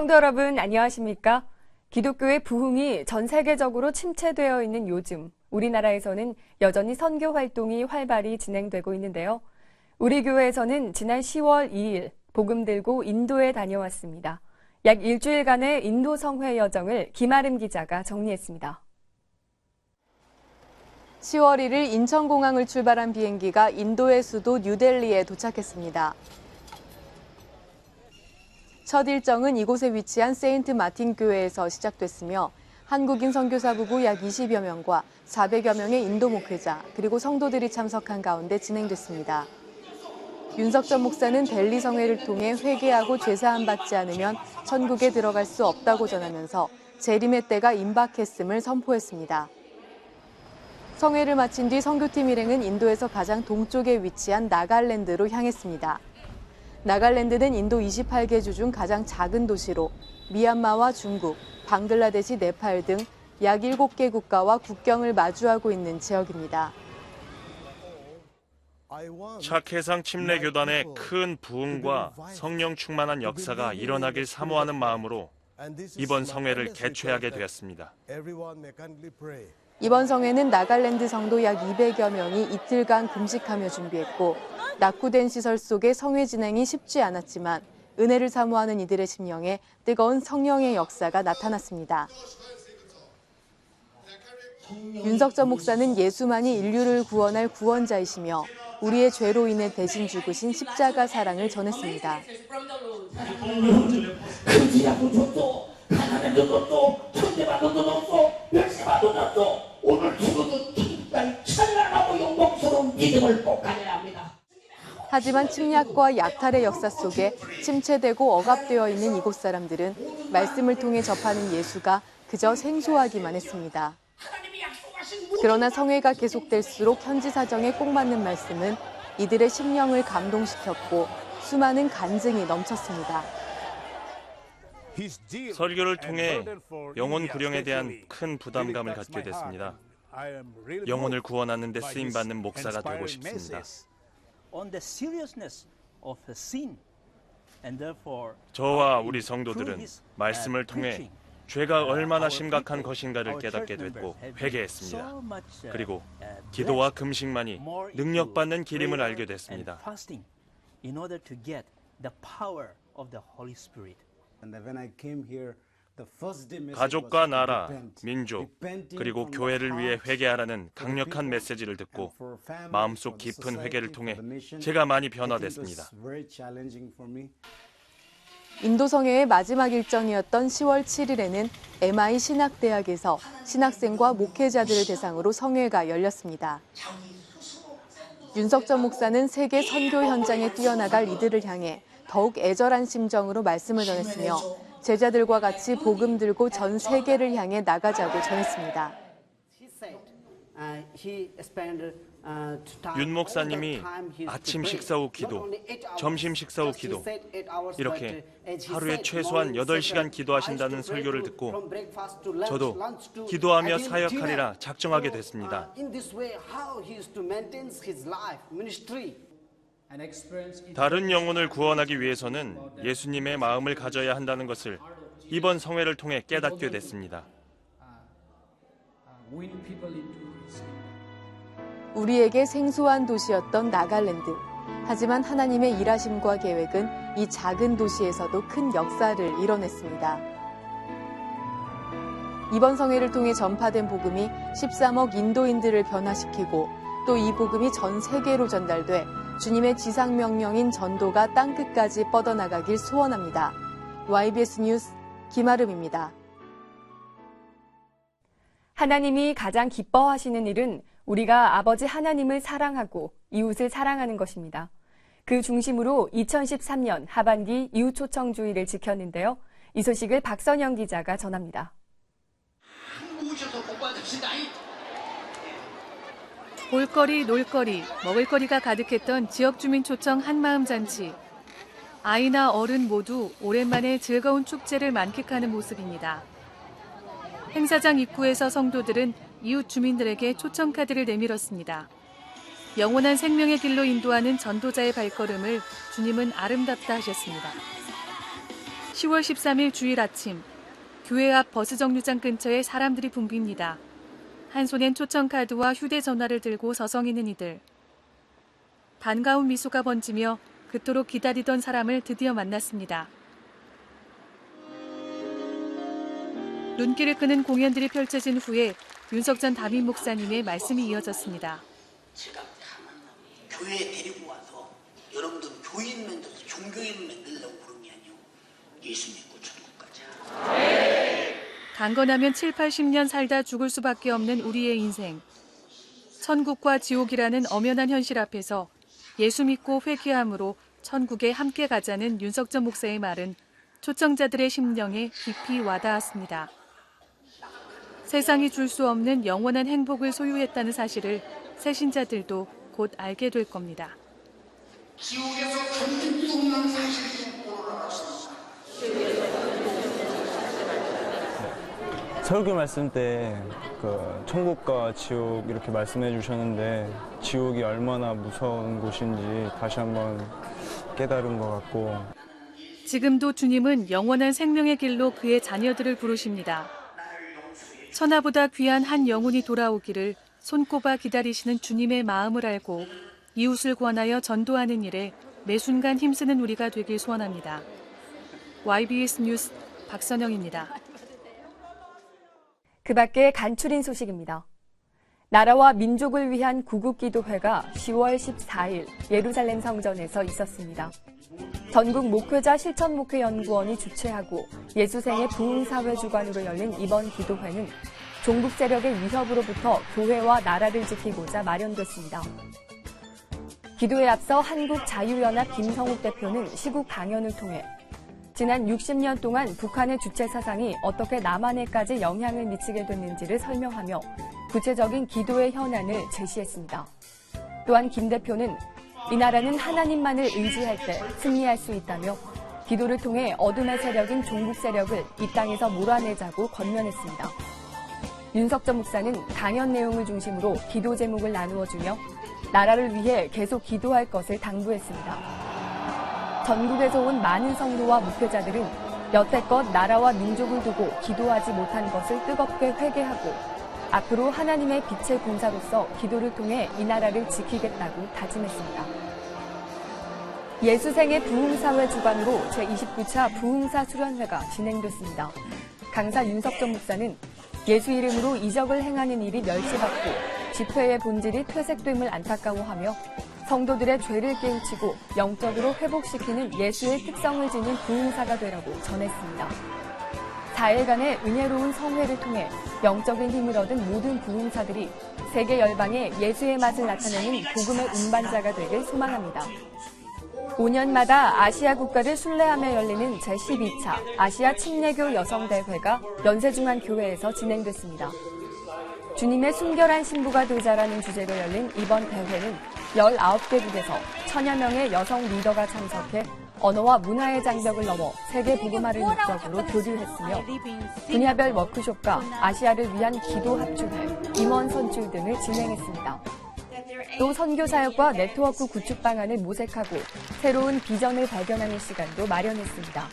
성도 여러분, 안녕하십니까? 기독교의 부흥이 전 세계적으로 침체되어 있는 요즘, 우리나라에서는 여전히 선교 활동이 활발히 진행되고 있는데요. 우리 교회에서는 지난 10월 2일 복음 들고 인도에 다녀왔습니다. 약 일주일간의 인도 성회 여정을 김아름 기자가 정리했습니다. 10월 1일 인천공항을 출발한 비행기가 인도의 수도 뉴델리에 도착했습니다. 첫 일정은 이곳에 위치한 세인트 마틴 교회에서 시작됐으며 한국인 선교사 부부 약 20여 명과 400여 명의 인도 목회자 그리고 성도들이 참석한 가운데 진행됐습니다. 윤석전 목사는 델리 성회를 통해 회개하고 죄사함 받지 않으면 천국에 들어갈 수 없다고 전하면서 재림의 때가 임박했음을 선포했습니다. 성회를 마친 뒤 선교팀 일행은 인도에서 가장 동쪽에 위치한 나갈랜드로 향했습니다. 나갈랜드는 인도 28개 주 중 가장 작은 도시로 미얀마와 중국, 방글라데시, 네팔 등 약 7개 국가와 국경을 마주하고 있는 지역입니다. 착해상 침례교단의 큰 부흥과 성령 충만한 역사가 일어나길 사모하는 마음으로 이번 성회를 개최하게 되었습니다. 이번 성회는 나갈랜드 성도 약 200여 명이 이틀간 금식하며 준비했고 낙후된 시설 속의 성회 진행이 쉽지 않았지만 은혜를 사모하는 이들의 심령에 뜨거운 성령의 역사가 나타났습니다. 윤석전 목사는 예수만이 인류를 구원할 구원자이시며 우리의 죄로 인해 대신 죽으신 십자가 사랑을 전했습니다. 오늘 죽어도 죽을 찬란하고 영광스러운 믿음을 꼭 가져야 합니다. 하지만 침략과 약탈의 역사 속에 침체되고 억압되어 있는 이곳 사람들은 말씀을 통해 접하는 예수가 그저 생소하기만 했습니다. 그러나 성회가 계속될수록 현지 사정에 꼭 맞는 말씀은 이들의 심령을 감동시켰고 수많은 간증이 넘쳤습니다. 설교를 통해 영혼 구령에 대한 큰 부담감을 갖게 됐습니다. 영혼을 구원하는 데 쓰임받는 목사가 되고 싶습니다. 저와 우리 성도들은 말씀을 통해 죄가 얼마나 심각한 것인가를 깨닫게 됐고 회개했습니다. 그리고 기도와 금식만이 능력받는 길임을 알게 됐습니다. 가족과 나라, 민족, 그리고 교회를 위해 회개하라는 강력한 메시지를 듣고 마음속 깊은 회개를 통해 제가 많이 변화됐습니다. 인도 성회의 마지막 일정이었던 10월 7일에는 MI 신학대학에서 신학생과 목회자들을 대상으로 성회가 열렸습니다. 윤석전 목사는 세계 선교 현장에 뛰어나갈 이들을 향해 더욱 애절한 심정으로 말씀을 전했으며 제자들과 같이 복음 들고 전 세계를 향해 나가자고 전했습니다. 윤 목사님이 아침 식사 후 기도, 점심 식사 후 기도, 이렇게 하루에 최소한 8시간 기도하신다는 설교를 듣고 저도 기도하며 사역하리라 작정하게 됐습니다. 다른 영혼을 구원하기 위해서는 예수님의 마음을 가져야 한다는 것을 이번 성회를 통해 깨닫게 됐습니다. 우리에게 생소한 도시였던 나갈랜드. 하지만 하나님의 일하심과 계획은 이 작은 도시에서도 큰 역사를 이뤄냈습니다. 이번 성회를 통해 전파된 복음이 13억 인도인들을 변화시키고 또 이 복음이 전 세계로 전달돼 주님의 지상명령인 전도가 땅끝까지 뻗어나가길 소원합니다. YBS 뉴스 김아름입니다. 하나님이 가장 기뻐하시는 일은 우리가 아버지 하나님을 사랑하고 이웃을 사랑하는 것입니다. 그 중심으로 2013년 하반기 이웃초청주의를 지켰는데요. 이 소식을 박선영 기자가 전합니다. 볼거리, 놀거리, 먹을거리가 가득했던 지역주민 초청 한마음잔치. 아이나 어른 모두 오랜만에 즐거운 축제를 만끽하는 모습입니다. 행사장 입구에서 성도들은 이웃 주민들에게 초청 카드를 내밀었습니다. 영원한 생명의 길로 인도하는 전도자의 발걸음을 주님은 아름답다 하셨습니다. 10월 13일 주일 아침, 교회 앞 버스 정류장 근처에 사람들이 붐빕니다. 한 손엔 초청카드와 휴대전화를 들고 서성이는 이들. 반가운 미소가 번지며 그토록 기다리던 사람을 드디어 만났습니다. 눈길을 끄는 공연들이 펼쳐진 후에 윤석전 담임 목사님의 말씀이 이어졌습니다. 제가 교회에 데리고 와서 여러분들 교인 만들어서 종교인 만들려고 그런 게 아니고 예수 믿고 천국 가자. 강건하면 7, 80년 살다 죽을 수밖에 없는 우리의 인생. 천국과 지옥이라는 엄연한 현실 앞에서 예수 믿고 회개함으로 천국에 함께 가자는 윤석전 목사의 말은 초청자들의 심령에 깊이 와닿았습니다. 세상이 줄 수 없는 영원한 행복을 소유했다는 사실을 새신자들도 곧 알게 될 겁니다. 지옥에서 견딜 수 없는 사실을 알았습니다. 설교 말씀 때 천국과 지옥 이렇게 말씀해 주셨는데 지옥이 얼마나 무서운 곳인지 다시 한번 깨달은 것 같고 지금도 주님은 영원한 생명의 길로 그의 자녀들을 부르십니다. 천하보다 귀한 한 영혼이 돌아오기를 손꼽아 기다리시는 주님의 마음을 알고 이웃을 권하여 전도하는 일에 매 순간 힘쓰는 우리가 되길 소원합니다. YBS 뉴스 박선영입니다. 그 밖에 간추린 소식입니다. 나라와 민족을 위한 구국기도회가 10월 14일 예루살렘 성전에서 있었습니다. 전국 목회자 실천목회연구원이 주최하고 예수생의 부흥사회 주관으로 열린 이번 기도회는 종북 세력의 위협으로부터 교회와 나라를 지키고자 마련됐습니다. 기도에 앞서 한국자유연합 김성욱 대표는 시국 강연을 통해 지난 60년 동안 북한의 주체 사상이 어떻게 남한에까지 영향을 미치게 됐는지를 설명하며 구체적인 기도의 현안을 제시했습니다. 또한 김 대표는 이 나라는 하나님만을 의지할 때 승리할 수 있다며 기도를 통해 어둠의 세력인 종북 세력을 이 땅에서 몰아내자고 권면했습니다. 윤석전 목사는 강연 내용을 중심으로 기도 제목을 나누어주며 나라를 위해 계속 기도할 것을 당부했습니다. 전국에서 온 많은 성도와 목회자들은 여태껏 나라와 민족을 두고 기도하지 못한 것을 뜨겁게 회개하고 앞으로 하나님의 빛의 군사로서 기도를 통해 이 나라를 지키겠다고 다짐했습니다. 예수생의 부흥사회 주관으로 제29차 부흥사 수련회가 진행됐습니다. 강사 윤석전 목사는 예수 이름으로 이적을 행하는 일이 멸시받고 집회의 본질이 퇴색됨을 안타까워하며 성도들의 죄를 깨우치고 영적으로 회복시키는 예수의 특성을 지닌 부흥사가 되라고 전했습니다. 4일간의 은혜로운 성회를 통해 영적인 힘을 얻은 모든 부흥사들이 세계 열방에 예수의 맛을 나타내는 복음의 운반자가 되길 소망합니다. 5년마다 아시아 국가를 순례하며 열리는 제12차 아시아 침례교 여성대회가 연세중앙교회에서 진행됐습니다. 주님의 순결한 신부가 되자라는 주제로 열린 이번 대회는 19개국에서 1000여 명의 여성 리더가 참석해 언어와 문화의 장벽을 넘어 세계 복음화를 목적으로 교류했으며 분야별 워크숍과 아시아를 위한 기도 합주회, 임원 선출 등을 진행했습니다. 또 선교 사역과 네트워크 구축 방안을 모색하고 새로운 비전을 발견하는 시간도 마련했습니다.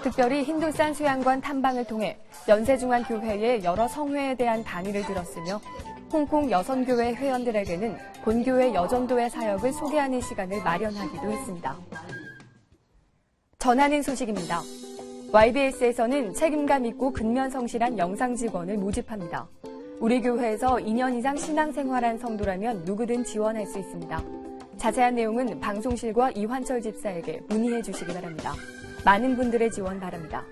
특별히 힌두산 수양관 탐방을 통해 연세중앙교회의 여러 성회에 대한 단위를 들었으며 홍콩 여성교회 회원들에게는 본교회 여전도의 사역을 소개하는 시간을 마련하기도 했습니다. 전하는 소식입니다. YBS에서는 책임감 있고 근면성실한 영상 직원을 모집합니다. 우리 교회에서 2년 이상 신앙생활한 성도라면 누구든 지원할 수 있습니다. 자세한 내용은 방송실과 이환철 집사에게 문의해 주시기 바랍니다. 많은 분들의 지원 바랍니다.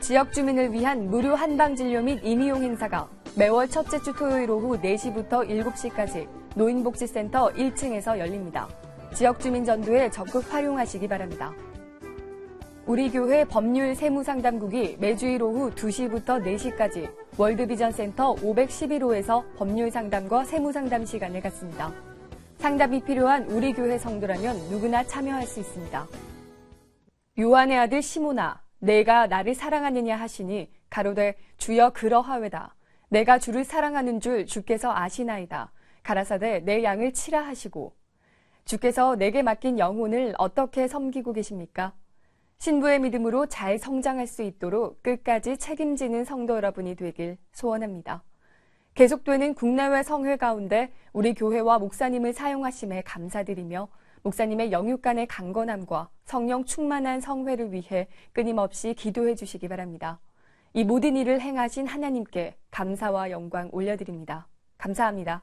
지역 주민을 위한 무료 한방진료 및 임의용 행사가 매월 첫째 주 토요일 오후 4시부터 7시까지 노인복지센터 1층에서 열립니다. 지역 주민 전도에 적극 활용하시기 바랍니다. 우리 교회 법률 세무상담국이 매주일 오후 2시부터 4시까지 월드비전센터 511호에서 법률 상담과 세무상담 시간을 갖습니다. 상담이 필요한 우리 교회 성도라면 누구나 참여할 수 있습니다. 요한의 아들 시몬아, 내가 나를 사랑하느냐 하시니 가로되 주여 그러하외다. 내가 주를 사랑하는 줄 주께서 아시나이다. 가라사대 내 양을 치라 하시고 주께서 내게 맡긴 영혼을 어떻게 섬기고 계십니까? 신부의 믿음으로 잘 성장할 수 있도록 끝까지 책임지는 성도 여러분이 되길 소원합니다. 계속되는 국내외 성회 가운데 우리 교회와 목사님을 사용하심에 감사드리며 목사님의 영육간의 강건함과 성령 충만한 성회를 위해 끊임없이 기도해 주시기 바랍니다. 이 모든 일을 행하신 하나님께 감사와 영광 올려드립니다. 감사합니다.